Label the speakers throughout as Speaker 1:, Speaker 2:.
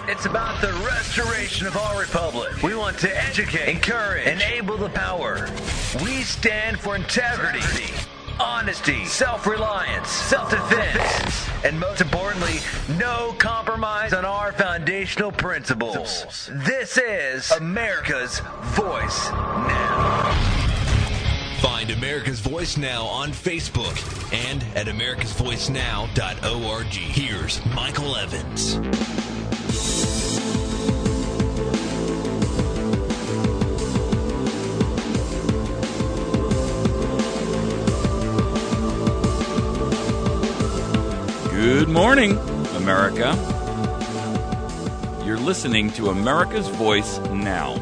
Speaker 1: It's about the restoration of our republic. We want to educate, encourage, enable the power. We stand for integrity, honesty, self-reliance, self-defense, and most importantly, no compromise on our foundational principles. This is America's Voice Now.
Speaker 2: Find America's Voice Now on Facebook and at americasvoicenow.org. Here's Michael Evans.
Speaker 3: Good morning, America. You're listening to America's Voice Now.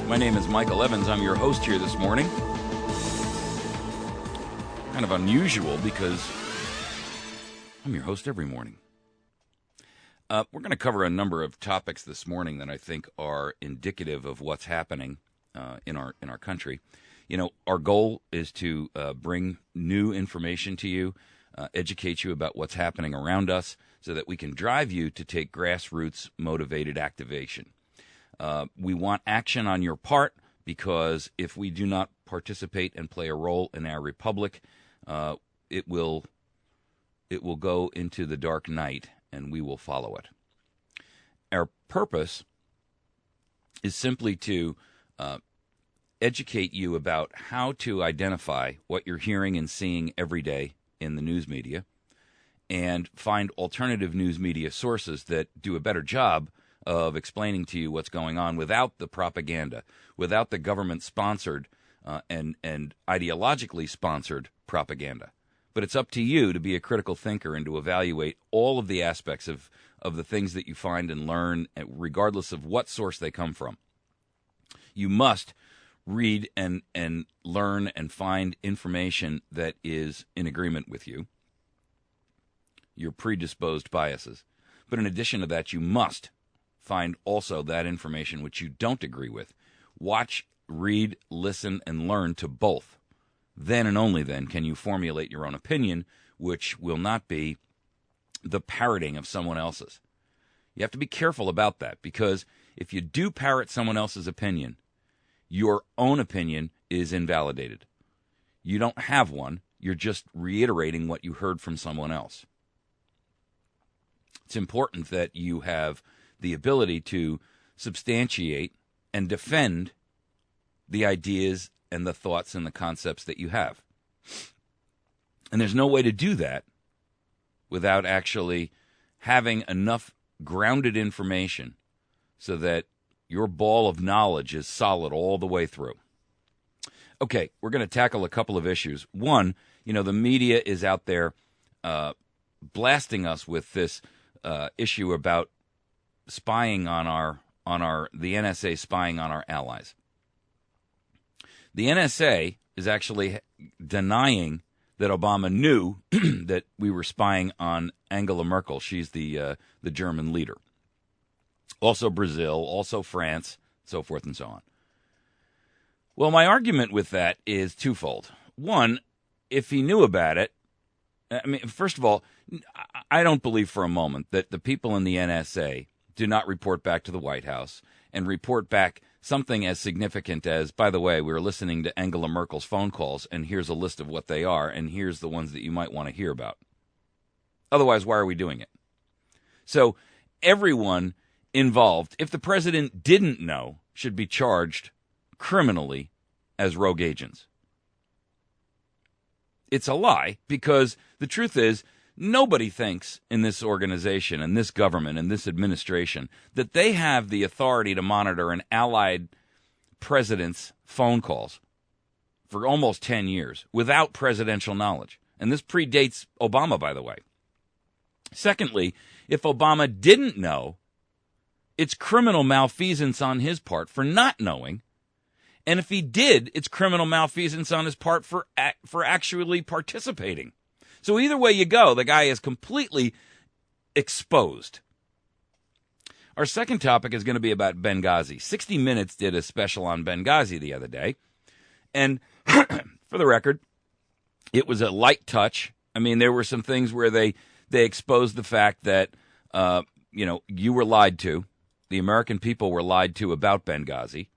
Speaker 3: My name is Michael Evans. I'm your host here this morning. Kind of unusual because I'm your host every morning. We're going to cover a number of topics this morning that I think are indicative of what's happening in our country. You know, our goal is to bring new information to you, educate you about what's happening around us so that we can drive you to take grassroots motivated activation. We want action on your part because if we do not participate and play a role in our republic, it will go into the dark night and we will follow it. Our purpose is simply to educate you about how to identify what you're hearing and seeing every day in the news media and find alternative news media sources that do a better job of explaining to you what's going on without the propaganda, without the government-sponsored and ideologically sponsored propaganda. But it's up to you to be a critical thinker and to evaluate all of the aspects of the things that you find and learn, regardless of what source they come from. You must read and learn and find information that is in agreement with you, your predisposed biases. But in addition to that, you must find also that information which you don't agree with. Watch, read, listen, and learn to both. Then and only then can you formulate your own opinion, which will not be the parroting of someone else's. You have to be careful about that, because if you do parrot someone else's opinion, your own opinion is invalidated. You don't have one. You're just reiterating what you heard from someone else. It's important that you have the ability to substantiate and defend the ideas and the thoughts and the concepts that you have. And there's no way to do that without actually having enough grounded information so that your ball of knowledge is solid all the way through. Okay, we're going to tackle a couple of issues. One, the media is out there blasting us with this issue about spying on the NSA spying on our allies. The NSA is actually denying that Obama knew that we were spying on Angela Merkel. She's the German leader. Also Brazil, also France, so forth and so on. Well, my argument with that is twofold. One, if he knew about it, first of all, I don't believe for a moment that the people in the NSA do not report back to the White House and report back something as significant as, by the way, we were listening to Angela Merkel's phone calls, and here's a list of what they are, and here's the ones that you might want to hear about. Otherwise, why are we doing it? So everyone involved, if the president didn't know, should be charged criminally as rogue agents. It's a lie, because the truth is, nobody thinks in this organization and this government and this administration that they have the authority to monitor an allied president's phone calls for almost 10 years without presidential knowledge. And this predates Obama, by the way. Secondly, if Obama didn't know, it's criminal malfeasance on his part for not knowing. And if he did, it's criminal malfeasance on his part for actually participating. So either way you go, the guy is completely exposed. Our second topic is going to be about Benghazi. 60 Minutes did a special on Benghazi the other day. And for the record, it was a light touch. I mean, there were some things where they exposed the fact that you were lied to. The American people were lied to about Benghazi.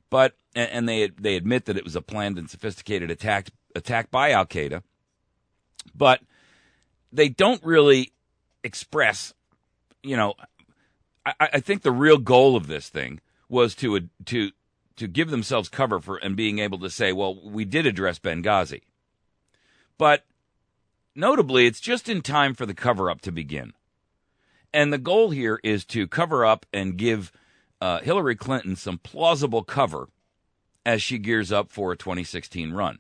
Speaker 3: But and they admit that it was a planned and sophisticated attack by Al-Qaeda. But they don't really express, I think the real goal of this thing was to give themselves cover for and being able to say, well, we did address Benghazi. But notably, it's just in time for the cover-up to begin. And the goal here is to cover up and give Hillary Clinton some plausible cover as she gears up for a 2016 run.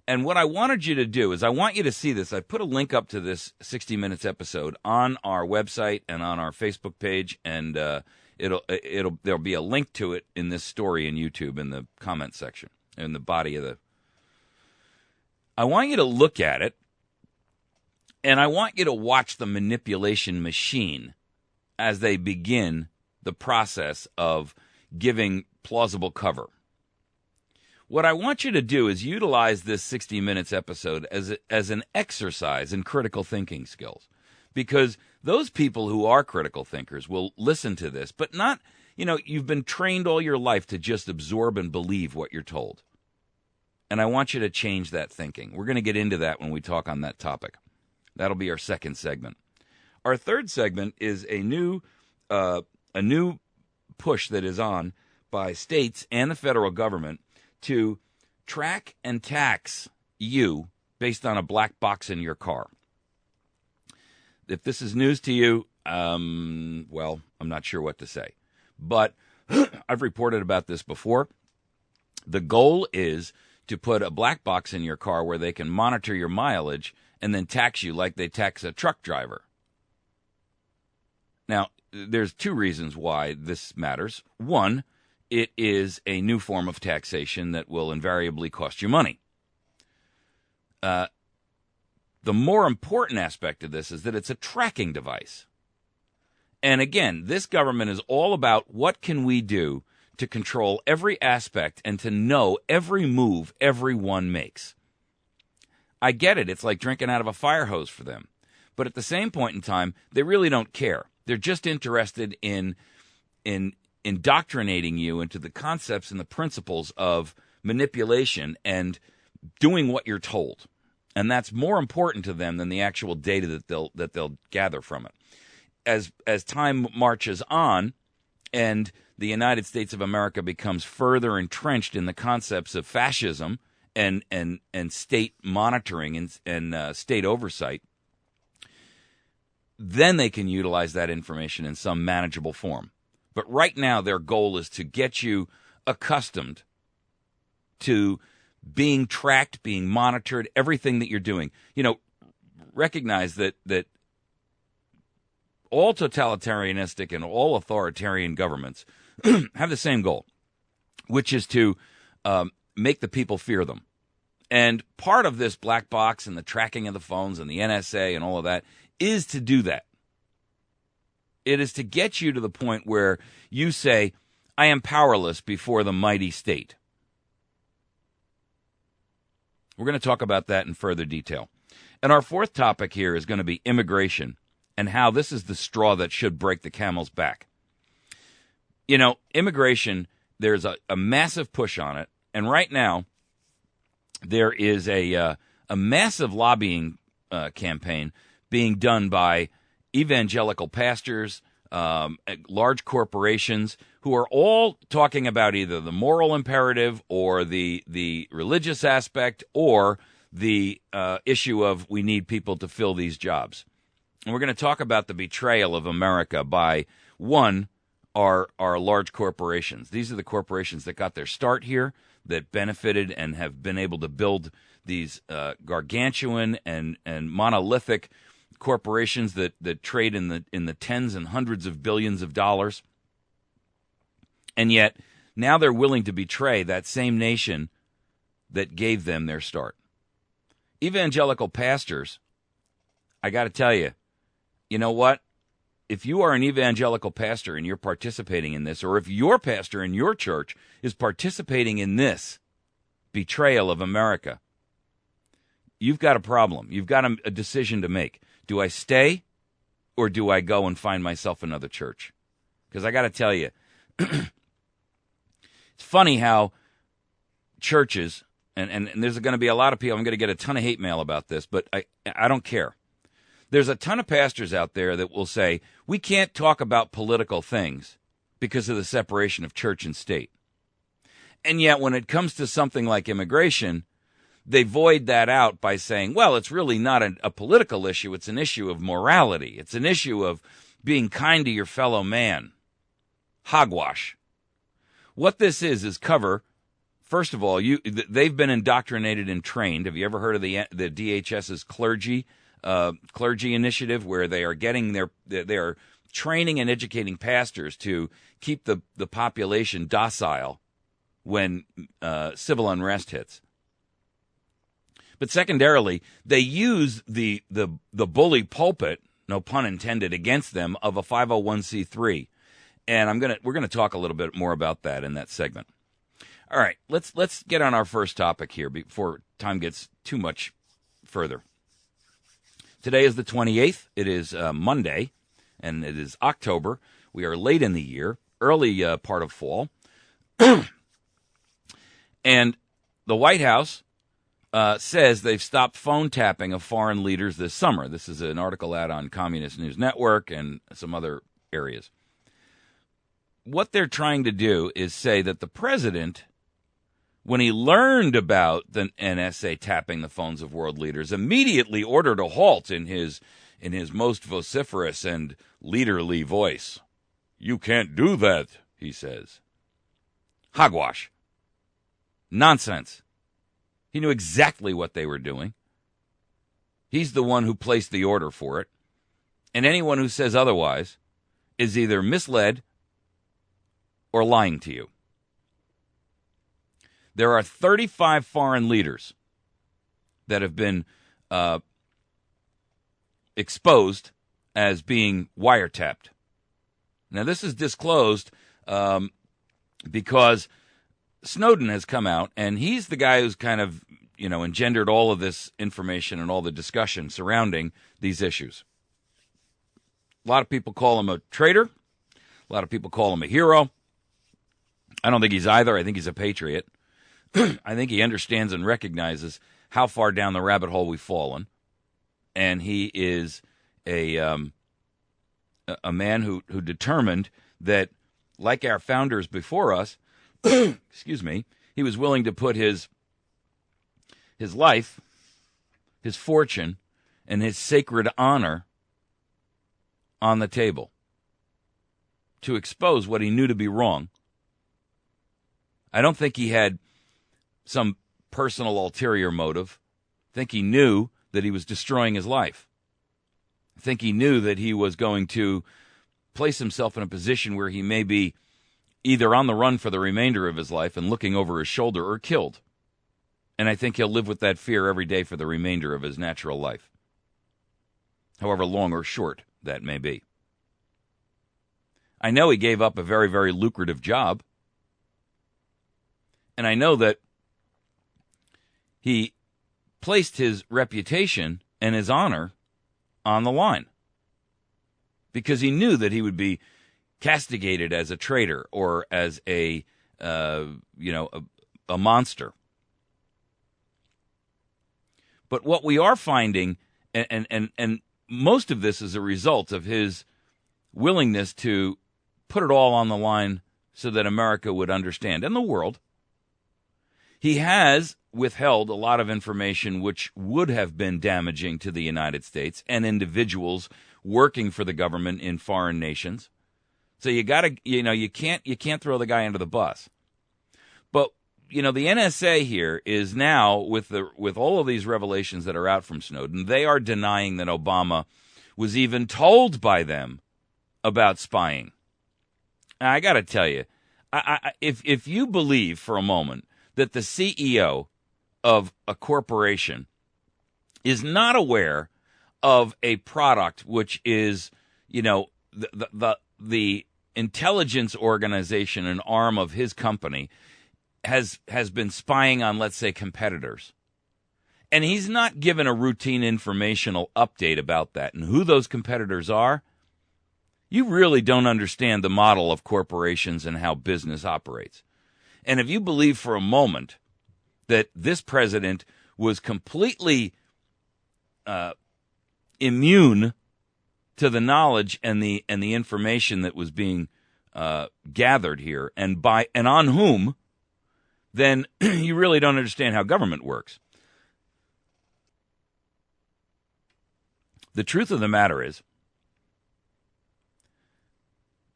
Speaker 3: And what I wanted you to do is I want you to see this. I put a link up to this 60 Minutes episode on our website and on our Facebook page, and there'll be a link to it in this story in YouTube in the comment section, in the body of the. I want you to look at it, and I want you to watch the manipulation machine as they begin the process of giving plausible cover. What I want you to do is utilize this 60 Minutes episode as an exercise in critical thinking skills, because those people who are critical thinkers will listen to this, but not, you've been trained all your life to just absorb and believe what you're told. And I want you to change that thinking. We're going to get into that when we talk on that topic. That'll be our second segment. Our third segment is a new push that is on by states and the federal government to track and tax you based on a black box in your car. If this is news to you, well, I'm not sure what to say. But I've reported about this before. The goal is to put a black box in your car where they can monitor your mileage and then tax you like they tax a truck driver. Now, there's two reasons why this matters. One, it is a new form of taxation that will invariably cost you money. The more important aspect of this is that it's a tracking device. And again, this government is all about what can we do to control every aspect and to know every move everyone makes. I get it. It's like drinking out of a fire hose for them. But at the same point in time, they really don't care. They're just interested in indoctrinating you into the concepts and the principles of manipulation and doing what you're told. And that's more important to them than the actual data that they'll gather from it. As time marches on and the United States of America becomes further entrenched in the concepts of fascism and state monitoring and state oversight, then they can utilize that information in some manageable form. But right now, their goal is to get you accustomed to being tracked, being monitored, everything that you're doing. Recognize that all totalitarianistic and all authoritarian governments have the same goal, which is to make the people fear them. And part of this black box and the tracking of the phones and the NSA and all of that is to do that. It is to get you to the point where you say, I am powerless before the mighty state. We're going to talk about that in further detail. And our fourth topic here is going to be immigration and how this is the straw that should break the camel's back. Immigration, there's a massive push on it. And right now, there is a massive lobbying campaign being done by evangelical pastors, large corporations who are all talking about either the moral imperative or the religious aspect or the issue of we need people to fill these jobs. And we're going to talk about the betrayal of America by, one, our large corporations. These are the corporations that got their start here, that benefited and have been able to build these gargantuan and monolithic corporations that trade in the tens and hundreds of billions of dollars. And yet, now they're willing to betray that same nation that gave them their start. Evangelical pastors, I got to tell you, you know what? If you are an evangelical pastor and you're participating in this, or if your pastor in your church is participating in this betrayal of America, you've got a problem. You've got a decision to make. Do I stay or do I go and find myself another church? Because I got to tell you, it's funny how churches, and there's going to be a lot of people, I'm going to get a ton of hate mail about this, but I don't care. There's a ton of pastors out there that will say, we can't talk about political things because of the separation of church and state. And yet when it comes to something like immigration, they void that out by saying, well, it's really not a political issue. It's an issue of morality. It's an issue of being kind to your fellow man. Hogwash. What this is cover. First of all, they've been indoctrinated and trained. Have you ever heard of the DHS's clergy initiative, where they are they are training and educating pastors to keep the population docile when civil unrest hits? But secondarily, they use the bully pulpit, no pun intended, against them of a 501c3, and we're gonna talk a little bit more about that in that segment. All right, let's get on our first topic here before time gets too much further. Today is the 28th. It is Monday, and it is October. We are late in the year, early part of fall. And the White House says they've stopped phone tapping of foreign leaders this summer. This is an article out on Communist News Network and some other areas. What they're trying to do is say that the president, when he learned about the NSA tapping the phones of world leaders, immediately ordered a halt in his most vociferous and leaderly voice. You can't do that, he says. Hogwash. Nonsense. He knew exactly what they were doing. He's the one who placed the order for it. And anyone who says otherwise is either misled or lying to you. There are 35 foreign leaders that have been exposed as being wiretapped. Now, this is disclosed because Snowden has come out, and he's the guy who's kind of, engendered all of this information and all the discussion surrounding these issues. A lot of people call him a traitor. A lot of people call him a hero. I don't think he's either. I think he's a patriot. I think he understands and recognizes how far down the rabbit hole we've fallen. And he is a man who determined that, like our founders before us, excuse me, he was willing to put his life, his fortune, and his sacred honor on the table to expose what he knew to be wrong. I don't think he had some personal ulterior motive. I think he knew that he was destroying his life. I think he knew that he was going to place himself in a position where he may be either on the run for the remainder of his life and looking over his shoulder, or killed. And I think he'll live with that fear every day for the remainder of his natural life, however long or short that may be. I know he gave up a very, very lucrative job. And I know that he placed his reputation and his honor on the line because he knew that he would be castigated as a traitor or as a monster. But what we are finding, and most of this is a result of his willingness to put it all on the line so that America would understand, and the world. He has withheld a lot of information which would have been damaging to the United States and individuals working for the government in foreign nations. So you got to, you can't throw the guy under the bus. But the NSA here is now with all of these revelations that are out from Snowden, they are denying that Obama was even told by them about spying. Now, I got to tell you, if you believe for a moment that the CEO of a corporation is not aware of a product which is, the intelligence organization, an arm of his company, has been spying on, let's say, competitors. And he's not given a routine informational update about that and who those competitors are, you really don't understand the model of corporations and how business operates. And if you believe for a moment that this president was completely immune to the knowledge and the information that was being gathered here, and on whom, then you really don't understand how government works. The truth of the matter is,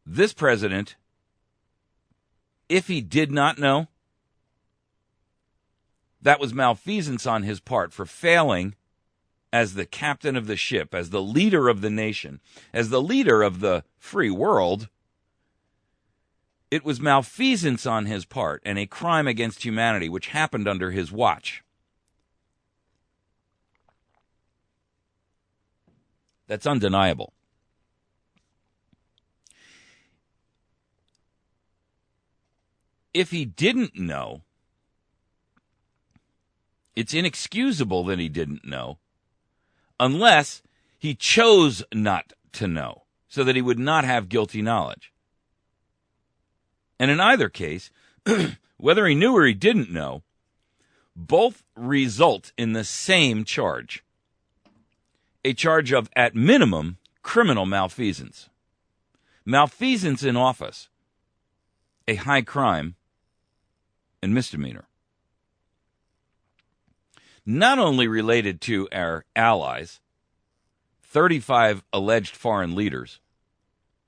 Speaker 3: this president, if he did not know, that was malfeasance on his part for failing as the captain of the ship, as the leader of the nation, as the leader of the free world. It was malfeasance on his part and a crime against humanity which happened under his watch. That's undeniable. If he didn't know, it's inexcusable that he didn't know, unless he chose not to know, so that he would not have guilty knowledge. And in either case, whether he knew or he didn't know, both result in the same charge. A charge of, at minimum, criminal malfeasance. Malfeasance in office, a high crime and misdemeanor. Not only related to our allies, 35 alleged foreign leaders,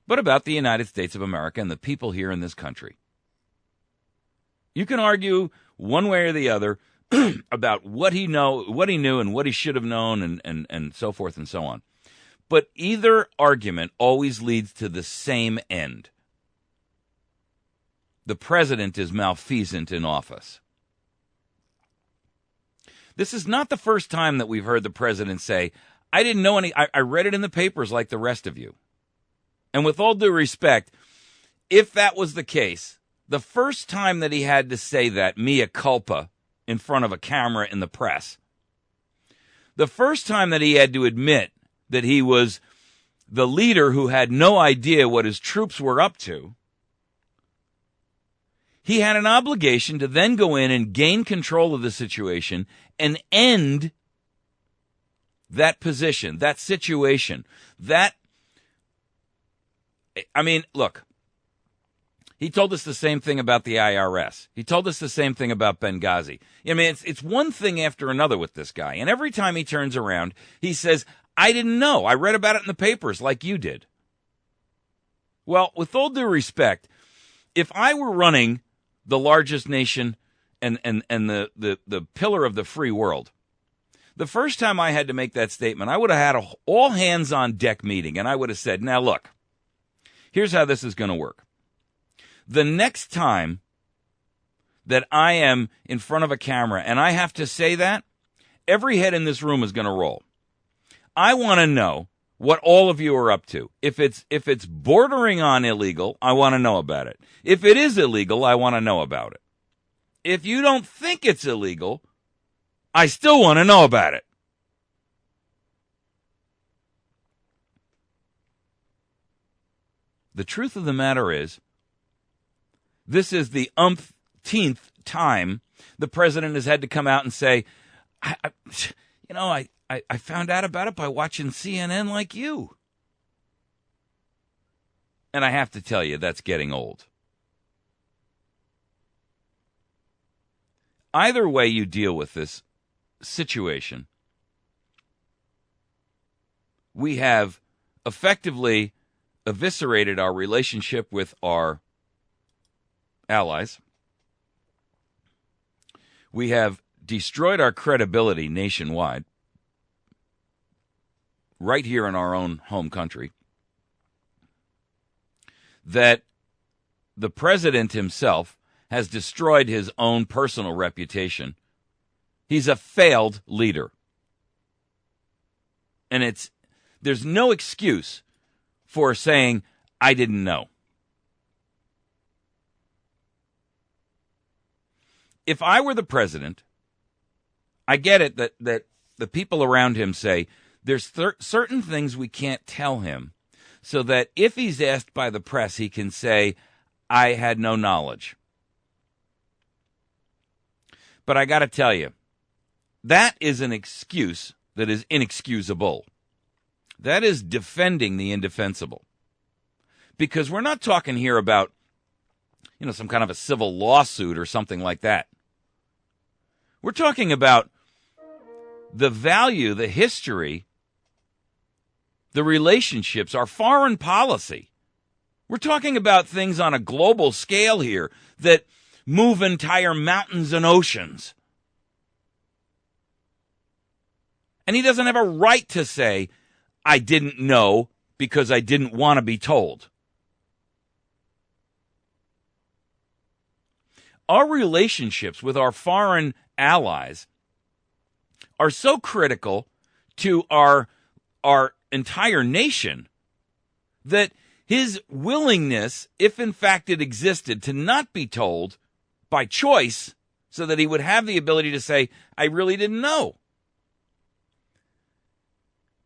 Speaker 3: but about the United States of America and the people here in this country. You can argue one way or the other about what he knew and what he should have known and so forth and so on. But either argument always leads to the same end. The president is malfeasant in office. This is not the first time that we've heard the president say, I didn't know any, I read it in the papers like the rest of you. And with all due respect, if that was the case, the first time that he had to say that, mea culpa, in front of a camera in the press, the first time that he had to admit that he was the leader who had no idea what his troops were up to, he had an obligation to then go in and gain control of the situation and end that position, that situation, look, he told us the same thing about the IRS. He told us the same thing about Benghazi. It's one thing after another with this guy. And every time he turns around, he says, I didn't know. I read about it in the papers like you did. Well, with all due respect, if I were running the largest nation and the pillar of the free world, the first time I had to make that statement, I would have had an all hands on deck meeting, and I would have said, now look, here's how this is going to work. The next time that I am in front of a camera and I have to say that, every head in this room is going to roll. I want to know what all of you are up to. If it's bordering on illegal, I want to know about it. If it is illegal, I want to know about it. If you don't think it's illegal, I still want to know about it. The truth of the matter is, this is the umpteenth time the president has had to come out and say, I found out about it by watching CNN like you. And I have to tell you, that's getting old. Either way you deal with this situation, we have effectively eviscerated our relationship with our allies. We have destroyed our credibility nationwide, right here in our own home country. That the president himself has destroyed his own personal reputation. He's a failed leader. And there's no excuse for saying, I didn't know. If I were the president, I get it that the people around him say, there's certain things we can't tell him so that if he's asked by the press, he can say, I had no knowledge. But I got to tell you, that is an excuse that is inexcusable. That is defending the indefensible. Because we're not talking here about, some kind of a civil lawsuit or something like that. We're talking about the value, the history, the relationships, our foreign policy. We're talking about things on a global scale here that move entire mountains and oceans. And he doesn't have a right to say, I didn't know because I didn't want to be told. Our relationships with our foreign allies are so critical to our entire nation that his willingness, if in fact it existed, to not be told by choice so that he would have the ability to say, I really didn't know,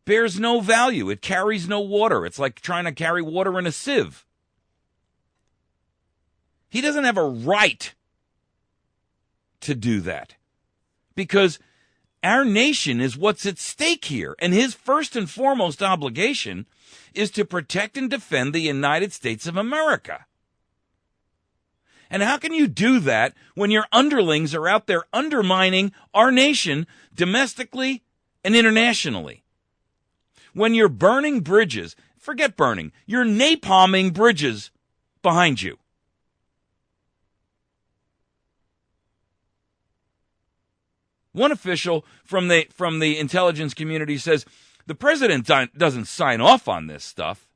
Speaker 3: bears no value. It carries no water. It's like trying to carry water in a sieve. He doesn't have a right to do that because our nation is what's at stake here. And his first and foremost obligation is to protect and defend the United States of America. And how can you do that when your underlings are out there undermining our nation domestically and internationally? When you're burning bridges, forget burning, you're napalming bridges behind you. One official from the intelligence community says the president doesn't sign off on this stuff.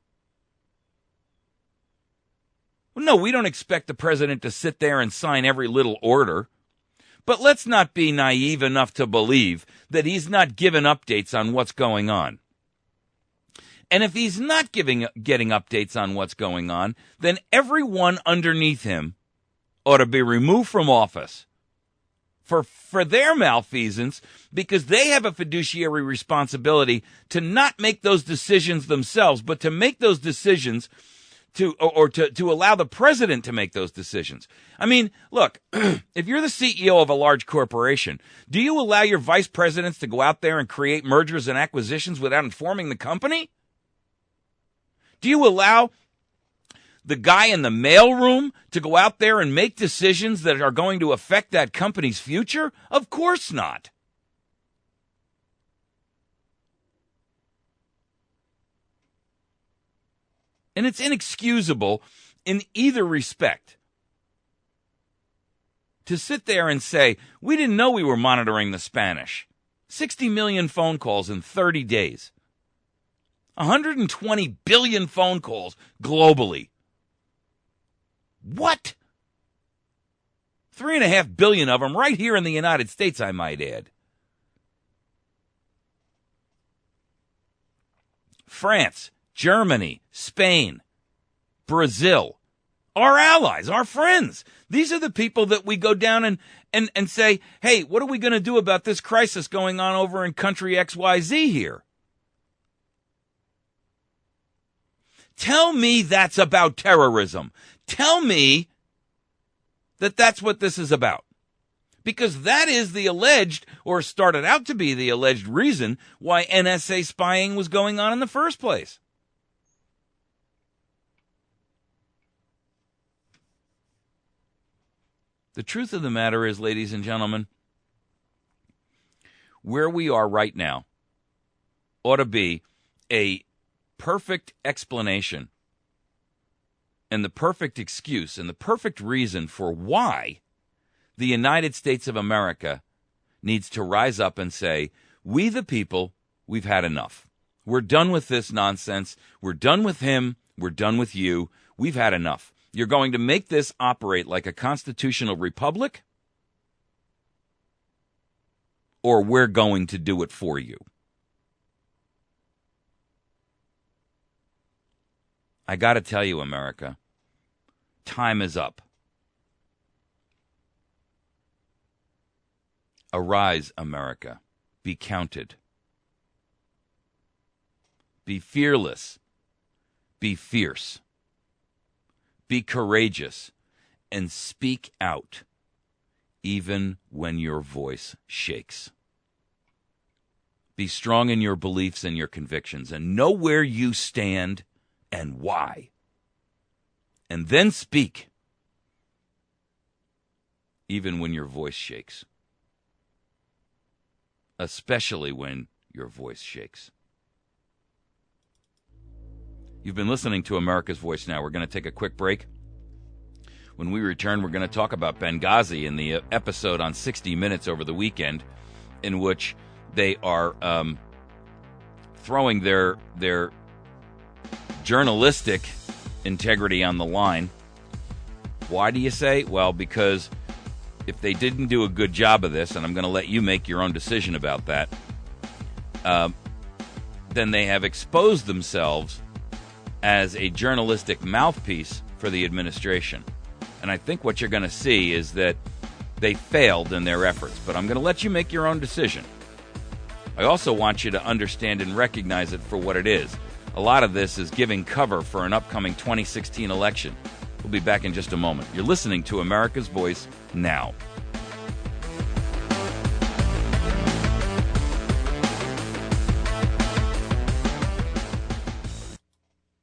Speaker 3: Well, no, we don't expect the president to sit there and sign every little order. But let's not be naive enough to believe that he's not giving updates on what's going on. And if he's not getting updates on what's going on, then everyone underneath him ought to be removed from office for their malfeasance, because they have a fiduciary responsibility to not make those decisions themselves, but to make those decisions to allow the president to make those decisions. I mean, look, if you're the CEO of a large corporation, do you allow your vice presidents to go out there and create mergers and acquisitions without informing the company? Do you allow the guy in the mailroom to go out there and make decisions that are going to affect that company's future? Of course not. And it's inexcusable in either respect to sit there and say, we didn't know we were monitoring the Spanish. 60 million phone calls in 30 days. 120 billion phone calls globally. What? 3.5 billion of them right here in the United States, I might add. France, Germany, Spain, Brazil, our allies, our friends. These are the people that we go down and say, hey, what are we going to do about this crisis going on over in country XYZ here? Tell me that's about terrorism. Tell me that that's what this is about. Because that is the alleged, or started out to be the alleged reason why NSA spying was going on in the first place. The truth of the matter is, ladies and gentlemen, where we are right now ought to be a perfect explanation and the perfect excuse and the perfect reason for why the United States of America needs to rise up and say, we the people, we've had enough. We're done with this nonsense. We're done with him. We're done with you. We've had enough. You're going to make this operate like a constitutional republic, or we're going to do it for you. I got to tell you, America, time is up. Arise, America. Be counted. Be fearless. Be fierce. Be courageous. And speak out, even when your voice shakes. Be strong in your beliefs and your convictions, and know where you stand and why. And then speak, even when your voice shakes. Especially when your voice shakes. You've been listening to America's Voice Now. We're going to take a quick break. When we return, we're going to talk about Benghazi in the episode on 60 Minutes over the weekend, in which they are throwing their journalistic integrity on the line. Why do you say? Well, because if they didn't do a good job of this, and I'm going to let you make your own decision about that, then they have exposed themselves as a journalistic mouthpiece for the administration. And I think what you're going to see is that they failed in their efforts. But I'm going to let you make your own decision. I also want you to understand and recognize it for what it is. A lot of this is giving cover for an upcoming 2016 election. We'll be back in just a moment. You're listening to America's Voice Now.